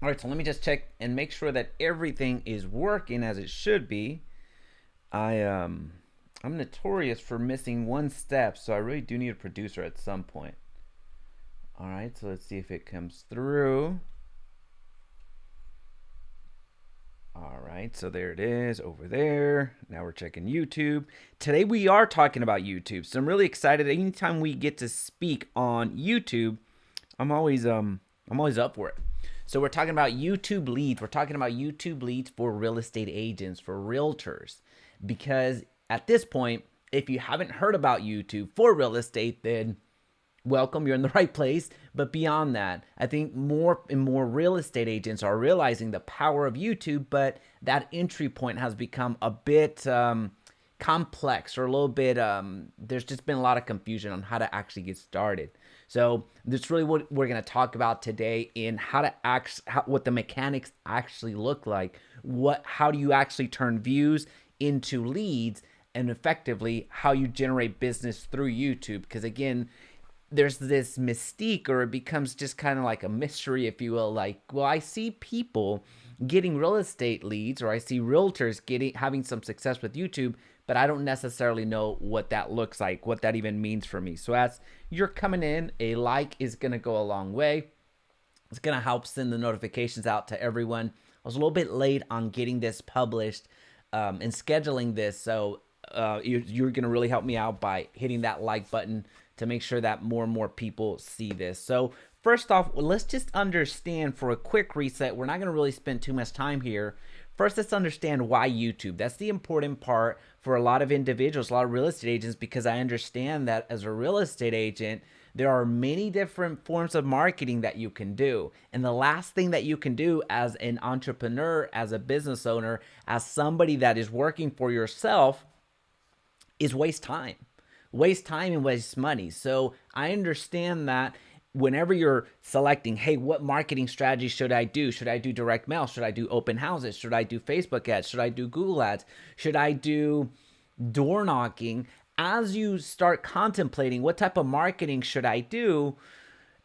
All right, so let me just check and make sure that everything is working as it should be. I'm notorious for missing one step, so I really do need a producer at some point. All right, so let's see if it comes through. All right, so there it is over there. Now we're checking YouTube. Today we are talking about YouTube, so I'm really excited. Anytime we get to speak on YouTube, I'm always up for it. So we're talking about YouTube leads. We're talking about YouTube leads for real estate agents, for realtors, because at this point, if you haven't heard about YouTube for real estate, then welcome, you're in the right place. But beyond that, I think more and more real estate agents are realizing the power of YouTube, but that entry point has become a bit complex, or a little bit, there's just been a lot of confusion on how to actually get started. So that's really what we're going to talk about today, in how to what the mechanics actually look like. How do you actually turn views into leads, and effectively how you generate business through YouTube? Because again, there's this mystique, or it becomes just kind of like a mystery, if you will. Like, well, I see people getting real estate leads, or I see realtors having some success with YouTube, but I don't necessarily know what that looks like, what that even means for me. So as you're coming in, a like is going to go a long way. It's going to help send the notifications out to everyone. I was a little bit late on getting this published and scheduling this, so you're going to really help me out by hitting that like button to make sure that more and more people see this. So first off, let's just understand, for a quick reset, we're not going to really spend too much time here. First, let's understand why YouTube. That's the important part for a lot of individuals, a lot of real estate agents, because I understand that as a real estate agent, there are many different forms of marketing that you can do. And the last thing that you can do as an entrepreneur, as a business owner, as somebody that is working for yourself, is waste time. Waste time and waste money. So I understand that whenever you're selecting, hey, what marketing strategy should I do? Should I do direct mail? Should I do open houses? Should I do Facebook ads? Should I do Google ads? Should I do door knocking? As you start contemplating what type of marketing should I do,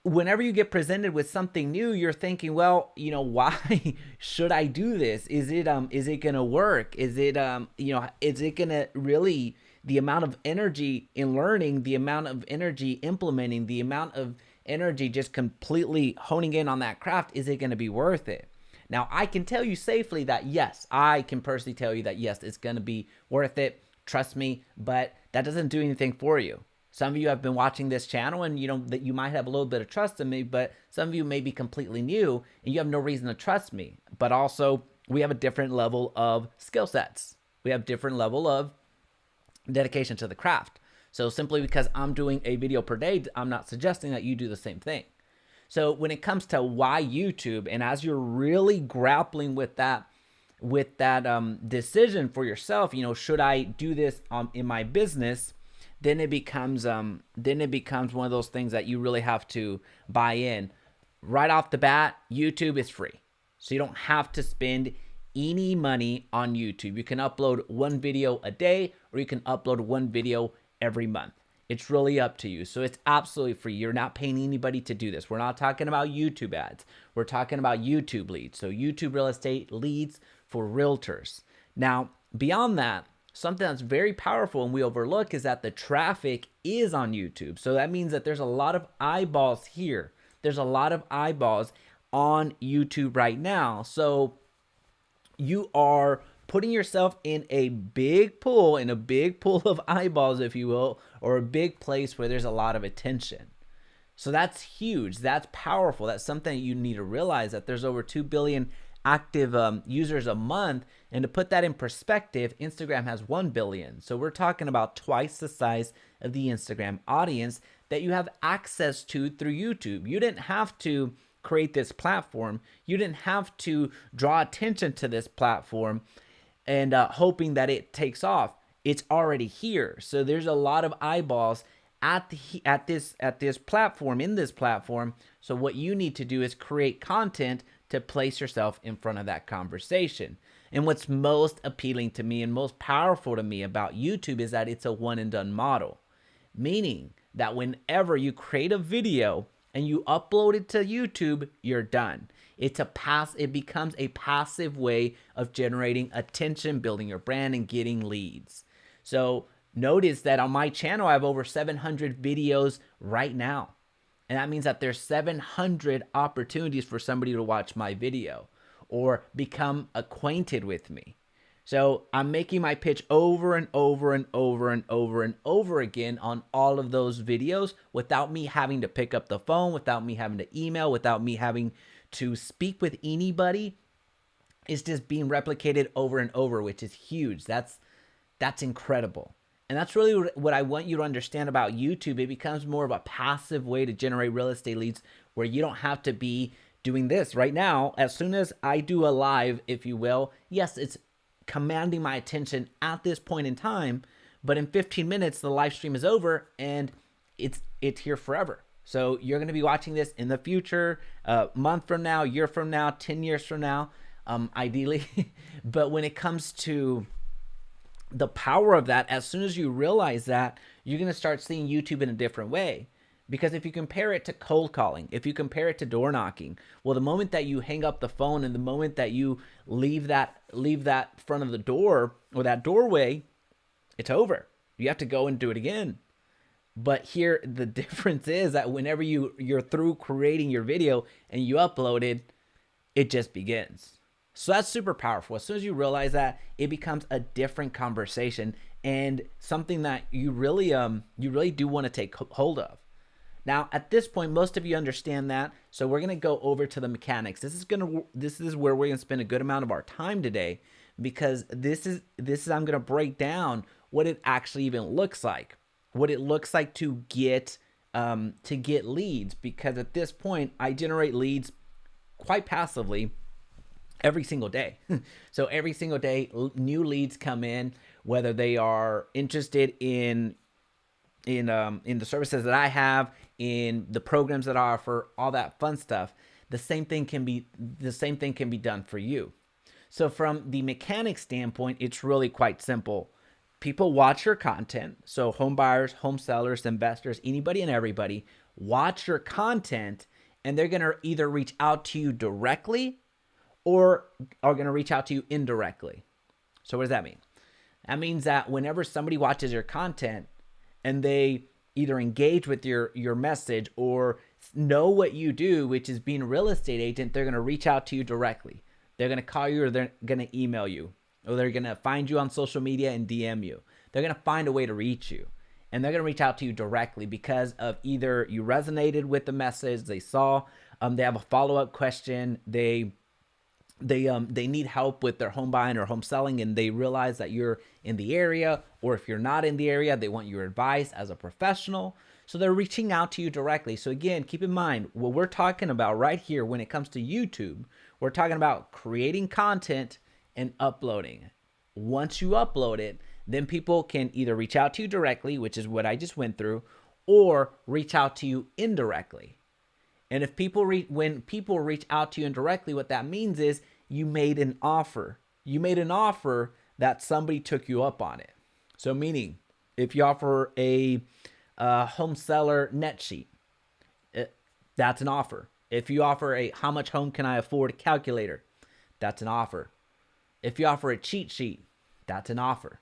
whenever you get presented with something new, you're thinking, well, why should I do this? Is it going to work? Is it going to really, the amount of energy in learning, the amount of energy implementing, the amount of energy just completely honing in on that craft, is it going to be worth it? Now, I can tell you safely that yes, I can personally tell you that yes, it's going to be worth it. Trust me, but that doesn't do anything for you. Some of you have been watching this channel, and that you might have a little bit of trust in me, but some of you may be completely new and you have no reason to trust me. But also, we have a different level of skill sets. We have different level of dedication to the craft. So simply because I'm doing a video per day, I'm not suggesting that you do the same thing. So when it comes to why YouTube, and as you're really grappling with that decision for yourself, should I do this in my business? Then it becomes one of those things that you really have to buy in. Right off the bat, YouTube is free. So you don't have to spend any money on YouTube. You can upload one video a day, or you can upload one video every month. It's really up to you. So it's absolutely free. You're not paying anybody to do this. We're not talking about YouTube ads. We're talking about YouTube leads. So YouTube real estate leads for realtors. Now, beyond that, something that's very powerful and we overlook is that the traffic is on YouTube. So that means that there's a lot of eyeballs here. There's a lot of eyeballs on YouTube right now. So you are putting yourself in a big pool, of eyeballs, if you will, or a big place where there's a lot of attention. So that's huge. That's powerful. That's something you need to realize, that there's over 2 billion active users a month. And to put that in perspective, Instagram has 1 billion. So we're talking about twice the size of the Instagram audience that you have access to through YouTube. You didn't have to create this platform. You didn't have to draw attention to this platform and hoping that it takes off. It's already here. So there's a lot of eyeballs at this platform, in this platform. So what you need to do is create content to place yourself in front of that conversation. And what's most appealing to me and most powerful to me about YouTube is that it's a one and done model, meaning that whenever you create a video and you upload it to YouTube, you're done. It becomes a passive way of generating attention, building your brand, and getting leads. So notice that on my channel, I have over 700 videos right now. And that means that there's 700 opportunities for somebody to watch my video or become acquainted with me. So I'm making my pitch over and over and over and over and over again on all of those videos without me having to pick up the phone, without me having to email, without me having to speak with anybody. It's just being replicated over and over, which is huge. That's incredible. And that's really what I want you to understand about YouTube. It becomes more of a passive way to generate real estate leads where you don't have to be doing this right now. As soon as I do a live, if you will, yes, it's commanding my attention at this point in time, but in 15 minutes the live stream is over and it's here forever. So you're going to be watching this in the future, a month from now, year from now, 10 years from now, ideally. But when it comes to the power of that, as soon as you realize that, you're going to start seeing YouTube in a different way. Because if you compare it to cold calling, if you compare it to door knocking, well, the moment that you hang up the phone and the moment that you leave that front of the door or that doorway, it's over. You have to go and do it again. But here, the difference is that whenever you're through creating your video and you upload it, it just begins. So that's super powerful. As soon as you realize that, it becomes a different conversation and something that you really do want to take hold of. Now, at this point, most of you understand that, so we're gonna go over to the mechanics. This is where we're gonna spend a good amount of our time today, because this is I'm gonna break down what it actually even looks like, what it looks like to get leads. Because at this point, I generate leads quite passively every single day. So every single day, new leads come in, whether they are interested in the services that I have, in the programs that I offer, all that fun stuff. The same thing can be done for you. So from the mechanic standpoint, it's really quite simple. People watch your content. So home buyers, home sellers, investors, anybody and everybody watch your content, and they're going to either reach out to you directly or are going to reach out to you indirectly. So what does that mean? That means that whenever somebody watches your content and they either engage with your message or know what you do, which is being a real estate agent, they're going to reach out to you directly. They're going to call you, or they're going to email you, or they're going to find you on social media and DM you. They're going to find a way to reach you, and they're going to reach out to you directly because of either you resonated with the message they saw, they have a follow-up question, they need help with their home buying or home selling, and they realize that you're in the area, or if you're not in the area, they want your advice as a professional. So they're reaching out to you directly. So again, keep in mind what we're talking about right here when it comes to YouTube. We're talking about creating content and uploading. Once you upload it, then people can either reach out to you directly, which is what I just went through, or reach out to you indirectly. And if when people reach out to you indirectly, what that means is you made an offer. You made an offer that somebody took you up on it. So meaning, if you offer a home seller net sheet, that's an offer. If you offer a how much home can I afford calculator, that's an offer. If you offer a cheat sheet, that's an offer.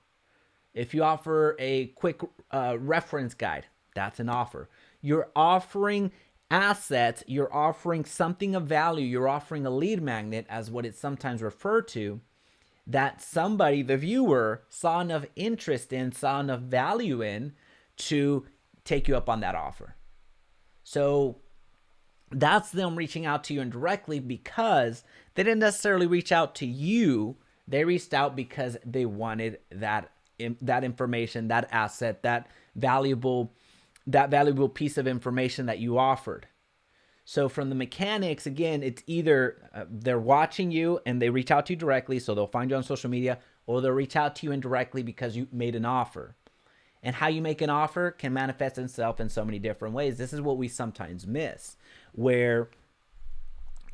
If you offer a quick reference guide, that's an offer. You're offering assets, you're offering something of value, you're offering a lead magnet, as what it's sometimes referred to, that somebody, the viewer, saw enough interest in, saw enough value in to take you up on that offer. So that's them reaching out to you indirectly, because they didn't necessarily reach out to you. They reached out because they wanted that information, that asset, that valuable piece of information that you offered. So from the mechanics, again, it's either they're watching you and they reach out to you directly, so they'll find you on social media, or they'll reach out to you indirectly because you made an offer. And how you make an offer can manifest itself in so many different ways. This is what we sometimes miss, where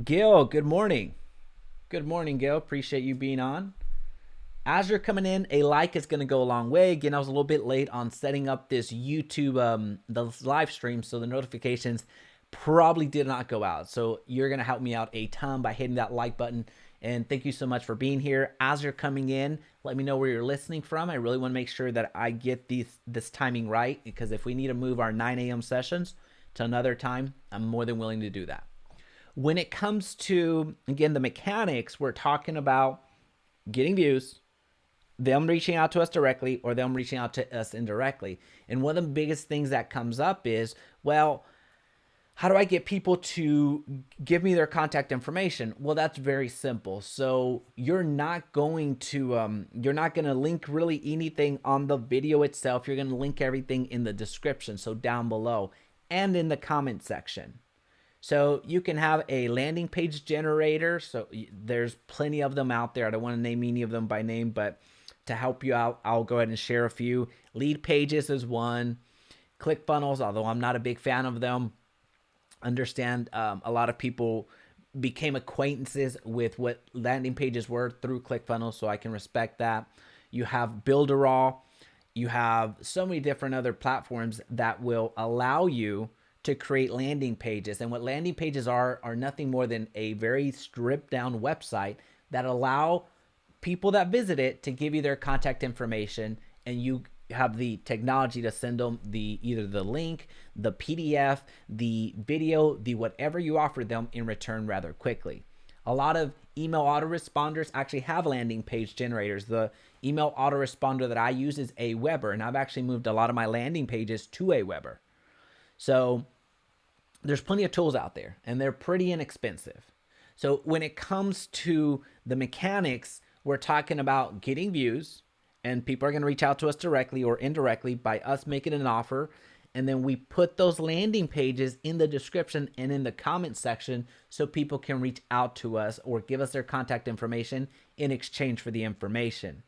Gil, good morning. Good morning, Gil. Appreciate you being on. As you're coming in, a like is going to go a long way. Again, I was a little bit late on setting up this YouTube, the live stream, so the notifications probably did not go out. So you're going to help me out a ton by hitting that like button. And thank you so much for being here. As you're coming in, let me know where you're listening from. I really want to make sure that I get this timing right, because if we need to move our 9 a.m. sessions to another time, I'm more than willing to do that. When it comes to, again, the mechanics, we're talking about getting views, them reaching out to us directly, or them reaching out to us indirectly. And one of the biggest things that comes up is, well, how do I get people to give me their contact information? Well, that's very simple. So you're not going to link really anything on the video itself. You're going to link everything in the description, so down below, and in the comment section. So you can have a landing page generator. So there's plenty of them out there. I don't want to name any of them by name, but to help you out, I'll go ahead and share a few. Lead pages is one. ClickFunnels, although I'm not a big fan of them. Understand a lot of people became acquaintances with what landing pages were through ClickFunnels, so I can respect that. You have Builderall. You have so many different other platforms that will allow you to create landing pages. And what landing pages are nothing more than a very stripped down website that allow people that visit it to give you their contact information, and you have the technology to send them either the link, the PDF, the video, the whatever you offer them in return rather quickly. A lot of email autoresponders actually have landing page generators. The email autoresponder that I use is Aweber, and I've actually moved a lot of my landing pages to Aweber. So there's plenty of tools out there, and they're pretty inexpensive. So when it comes to the mechanics, we're talking about getting views, and people are going to reach out to us directly or indirectly by us making an offer. And then we put those landing pages in the description and in the comment section so people can reach out to us or give us their contact information in exchange for the information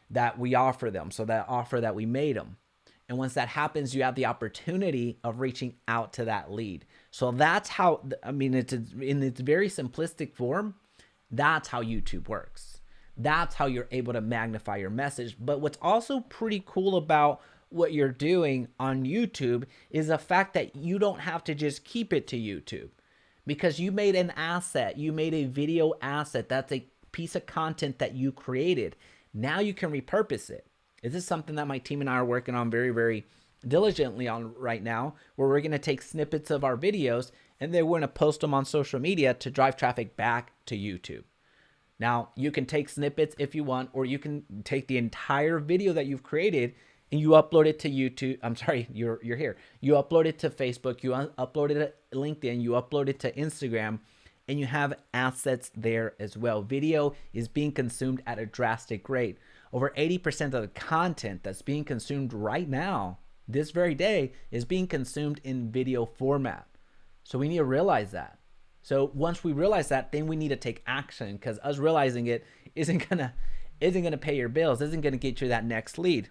that we offer them. So that offer that we made them. And once that happens, you have the opportunity of reaching out to that lead. So that's how, I mean, it's in its very simplistic form, that's how YouTube works. That's how you're able to magnify your message. But what's also pretty cool about what you're doing on YouTube is the fact that you don't have to just keep it to YouTube, because you made an asset. You made a video asset. That's a piece of content that you created. Now you can repurpose it. This is something that my team and I are working on very, very diligently on right now, where we're going to take snippets of our videos and then we're going to post them on social media to drive traffic back to YouTube. Now, you can take snippets if you want, or you can take the entire video that you've created and you upload it to YouTube. I'm sorry, you're here. You upload it to Facebook, you upload it to LinkedIn, you upload it to Instagram, and you have assets there as well. Video is being consumed at a drastic rate. Over 80% of the content that's being consumed right now, this very day, is being consumed in video format. So we need to realize that. So once we realize that, then we need to take action, because us realizing it isn't gonna pay your bills, isn't gonna get you that next lead.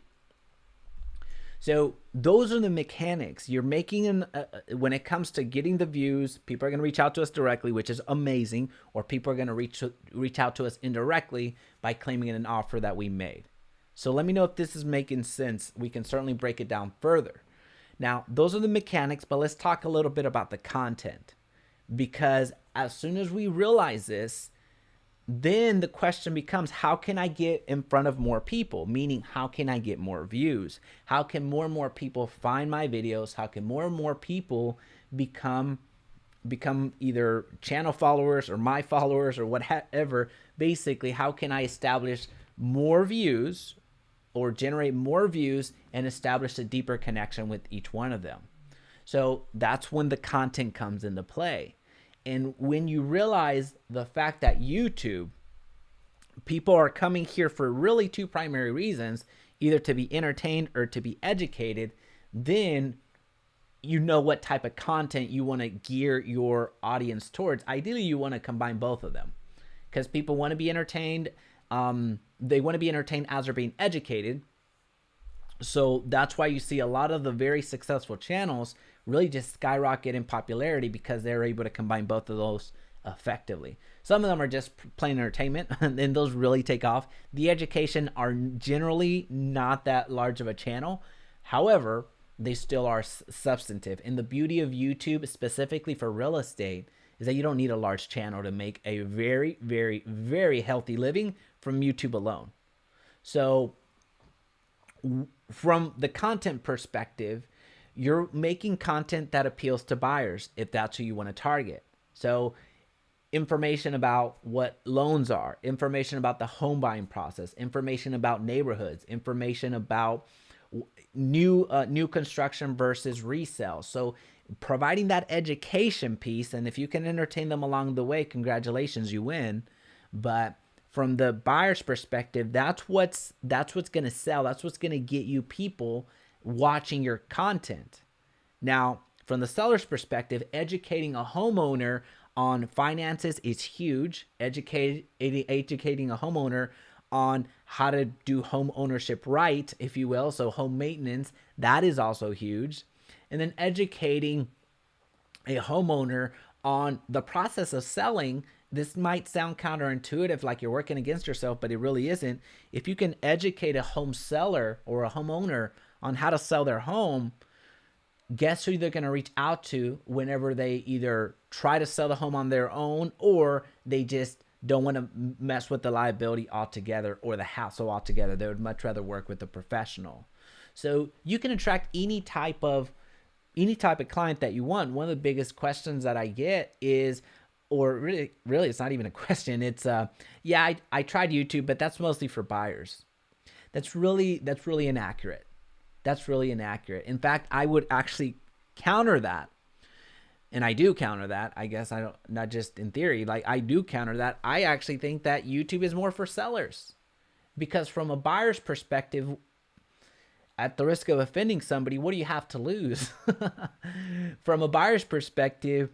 So those are the mechanics. You're making when it comes to getting the views, people are gonna reach out to us directly, which is amazing, or people are gonna reach out to us indirectly by claiming an offer that we made. So let me know if this is making sense. We can certainly break it down further. Now, those are the mechanics, but let's talk a little bit about the content. Because as soon as we realize this, then the question becomes, how can I get in front of more people? Meaning, how can I get more views? How can more and more people find my videos? How can more and more people become either channel followers or my followers or whatever? Basically, how can I establish more views or generate more views and establish a deeper connection with each one of them? So that's when the content comes into play. And when you realize the fact that YouTube, people are coming here for really two primary reasons, either to be entertained or to be educated, then you know what type of content you want to gear your audience towards. Ideally, you want to combine both of them, because people want to be entertained. They want to be entertained as they're being educated. So that's why you see a lot of the very successful channels really just skyrocket in popularity, because they're able to combine both of those effectively. Some of them are just plain entertainment, and then those really take off. The education are generally not that large of a channel. However, they still are substantive. And the beauty of YouTube, specifically for real estate, is that you don't need a large channel to make a very, very, very healthy living from YouTube alone. So from the content perspective, you're making content that appeals to buyers if that's who you want to target. So information about what loans are, information about the home buying process, information about neighborhoods, information about new construction versus resale. So providing that education piece, and if you can entertain them along the way, congratulations, you win. But from the buyer's perspective, that's what's going to sell. That's what's going to get you people watching your content. Now, from the seller's perspective, educating a homeowner on finances is huge. Educating a homeowner on how to do home ownership right, if you will, so home maintenance, that is also huge. And then educating a homeowner on the process of selling. This might sound counterintuitive, like you're working against yourself, but it really isn't. If you can educate a home seller or a homeowner on how to sell their home, guess who they're going to reach out to whenever they either try to sell the home on their own, or they just don't want to mess with the liability altogether or the hassle altogether. They would much rather work with a professional. So you can attract any type of client that you want. One of the biggest questions that I get is, or really it's not even a question. It's I tried YouTube, but that's mostly for buyers. That's really inaccurate. That's really inaccurate. In fact, I would actually counter that. And I do counter that. I guess I don't, not just in theory, like I do counter that. I actually think that YouTube is more for sellers, because from a buyer's perspective, at the risk of offending somebody, what do you have to lose? From a buyer's perspective,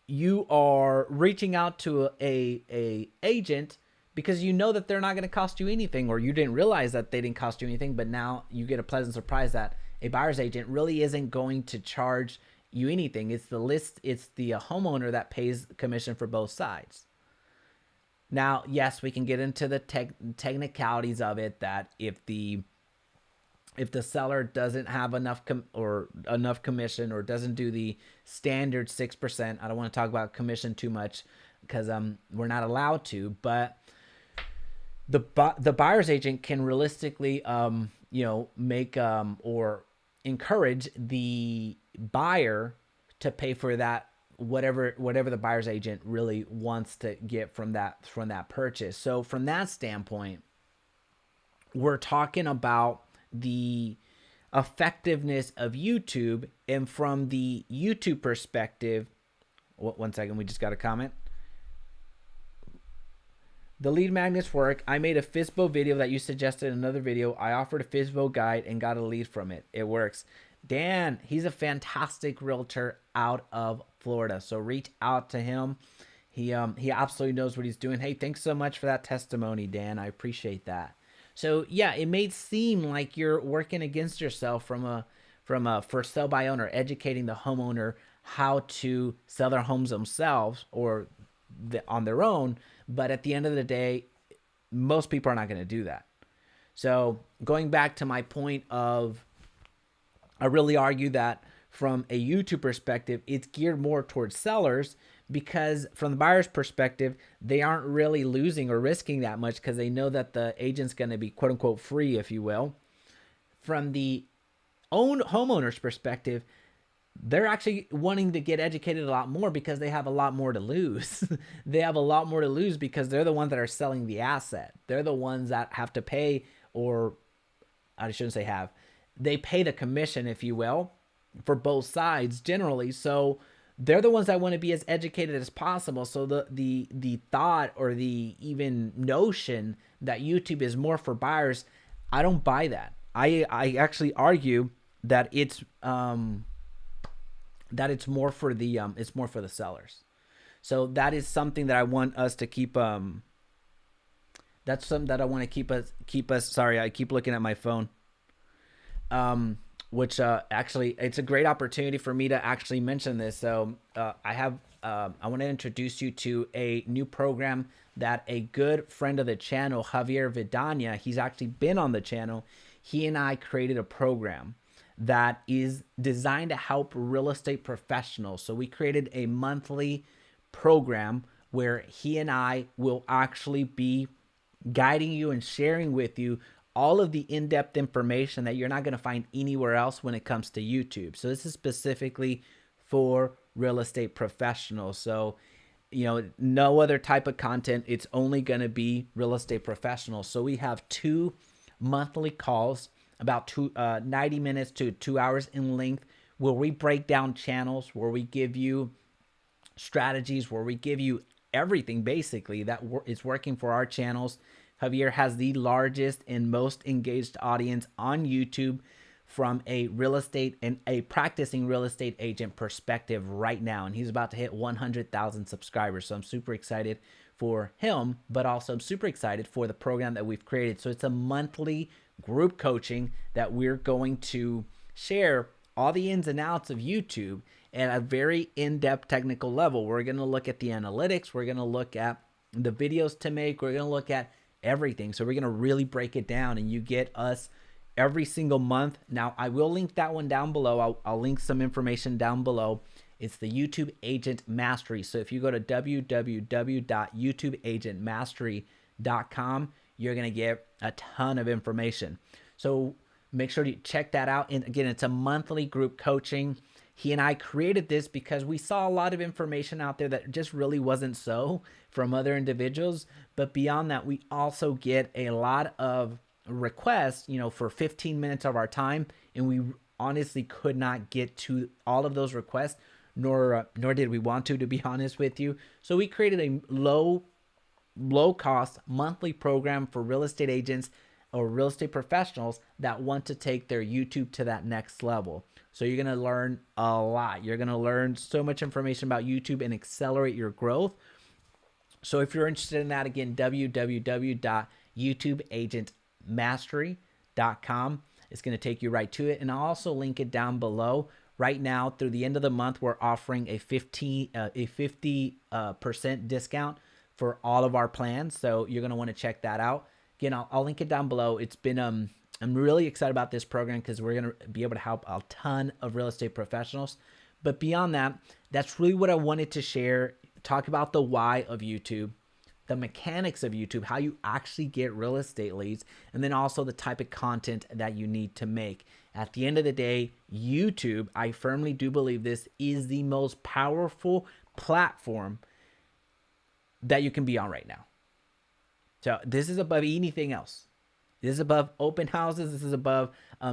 you are reaching out to a agent because you know that they're not going to cost you anything, or you didn't realize that they didn't cost you anything, but now you get a pleasant surprise that a buyer's agent really isn't going to charge you anything. It's the homeowner that pays commission for both sides. Now, yes, we can get into the technicalities of it, that if the seller doesn't have enough commission, or doesn't do the standard 6%, I don't want to talk about commission too much because we're not allowed to, but the buyer's agent can realistically make or encourage the buyer to pay for that whatever the buyer's agent really wants to get from that purchase. So from that standpoint, we're talking about the effectiveness of YouTube. And from the YouTube perspective, one second, we just got a comment. The lead magnets work. I made a FISBO video that you suggested in another video. I offered a FISBO guide and got a lead from it. It works. Dan, he's a fantastic realtor out of Florida. So reach out to him. He absolutely knows what he's doing. Hey, thanks so much for that testimony, Dan. I appreciate that. So yeah, it may seem like you're working against yourself from a for sale by owner, educating the homeowner how to sell their homes themselves or on their own. But at the end of the day, most people are not going to do that. So going back to my point of, I really argue that from a YouTube perspective, it's geared more towards sellers, because from the buyer's perspective, they aren't really losing or risking that much because they know that the agent's going to be quote unquote free, if you will. From the homeowner's perspective, they're actually wanting to get educated a lot more because they have a lot more to lose. They have a lot more to lose because they're the ones that are selling the asset. They're the ones that have to pay, or I shouldn't say have, they pay the commission, if you will, for both sides generally. So they're the ones that want to be as educated as possible. So the thought or the even notion that YouTube is more for buyers, I don't buy that. I actually argue that it's more for the sellers. So that is something that I want us to keep. That's something that I want to keep us. Sorry, I keep looking at my phone. Which actually, it's a great opportunity for me to actually mention this. So I want to introduce you to a new program that a good friend of the channel, Javier Vidania, he's actually been on the channel. He and I created a program that is designed to help real estate professionals. So we created a monthly program where he and I will actually be guiding you and sharing with you all of the in-depth information that you're not going to find anywhere else when it comes to YouTube. So this is specifically for real estate professionals. So, no other type of content. It's only going to be real estate professionals. So we have 2 monthly calls, about 90 minutes to 2 hours in length, where we break down channels, where we give you strategies, where we give you everything basically that is working for our channels. Javier has the largest and most engaged audience on YouTube from a real estate and a practicing real estate agent perspective right now. And he's about to hit 100,000 subscribers. So I'm super excited for him, but also I'm super excited for the program that we've created. So it's a monthly group coaching that we're going to share all the ins and outs of YouTube at a very in-depth technical level. We're going to look at the analytics. We're going to look at the videos to make. We're going to look at everything. So we're going to really break it down, and you get us every single month. Now, I will link that one down below. I'll link some information down below. It's the YouTube Agent Mastery. So if you go to www.youtubeagentmastery.com, you're going to get a ton of information. So make sure you check that out. And again, it's a monthly group coaching. He and I created this because we saw a lot of information out there that just really wasn't so from other individuals. But beyond that, we also get a lot of requests, for 15 minutes of our time. And we honestly could not get to all of those requests, nor did we want to be honest with you. So we created a low cost monthly program for real estate agents or real estate professionals that want to take their YouTube to that next level. So you're going to learn a lot. You're going to learn so much information about YouTube and accelerate your growth. So if you're interested in that, again, www.youtubeagentmastery.com. It's going to take you right to it. And I'll also link it down below. Right now, through the end of the month, we're offering a 50% discount for all of our plans. So you're going to want to check that out. Again, I'll link it down below. It's been, I'm really excited about this program because we're going to be able to help a ton of real estate professionals. But beyond that, that's really what I wanted to share. Talk about the why of YouTube, the mechanics of YouTube, how you actually get real estate leads, and then also the type of content that you need to make. At the end of the day, YouTube, I firmly do believe this is the most powerful platform that you can be on right now. So this is above anything else. This is above open houses. This is above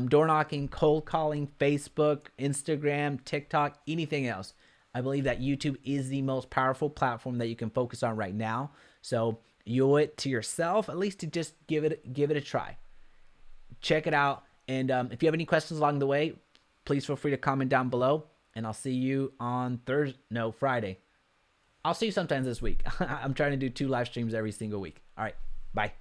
door knocking, cold calling, Facebook, Instagram, TikTok, anything else. I believe that YouTube is the most powerful platform that you can focus on right now. So you owe it to yourself, at least, to just give it a try. Check it out. And if you have any questions along the way, please feel free to comment down below. And I'll see you on Friday. I'll see you sometimes this week. I'm trying to do 2 live streams every single week. All right. Bye.